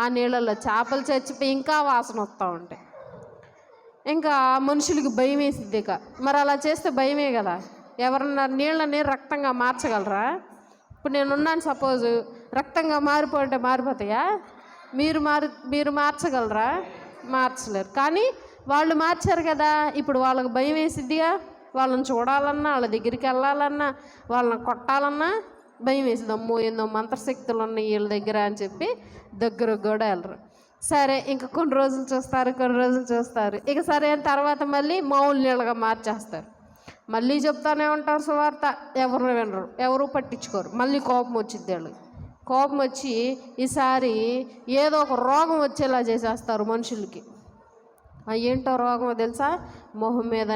ఆ నీళ్ళల్లో చేపలు చచ్చిపోయి ఇంకా వాసన వస్తూ ఉంటాయి. ఇంకా మనుషులకి భయం వేసిద్ది. ఇక మరి అలా చేస్తే భయమే కదా. ఎవరన్నా నీళ్ళని రక్తంగా మార్చగలరా? ఇప్పుడు నేనున్నాను, సపోజు రక్తంగా మారిపోతే మారిపోతాయా? మీరు మార్చగలరా? మార్చలేరు. కానీ వాళ్ళు మార్చారు కదా, ఇప్పుడు వాళ్ళకి భయం వేసిద్దిగా. వాళ్ళని చూడాలన్నా, వాళ్ళ దగ్గరికి వెళ్ళాలన్నా, వాళ్ళని కొట్టాలన్నా భయం వేసింది. అమ్మో ఏందో మంత్రశక్తులు ఉన్నాయి వీళ్ళ దగ్గర అని చెప్పి దగ్గరకు కూడా వెళ్ళరు. సరే, ఇంకా కొన్ని రోజులు చూస్తారు. ఇక సరే అని తర్వాత మళ్ళీ మామూలు నీళ్ళగా మార్చేస్తారు. మళ్ళీ చెప్తానే ఉంటారు సువార్త, ఎవరు వినరు, ఎవరు పట్టించుకోరు. మళ్ళీ కోపం వచ్చిద్ది వాళ్ళకి. కోపం వచ్చి ఈసారి ఏదో ఒక రోగం వచ్చేలా చేసేస్తారు మనుషులకి. ఏంటో రోగమో తెలుసా? మొహం మీద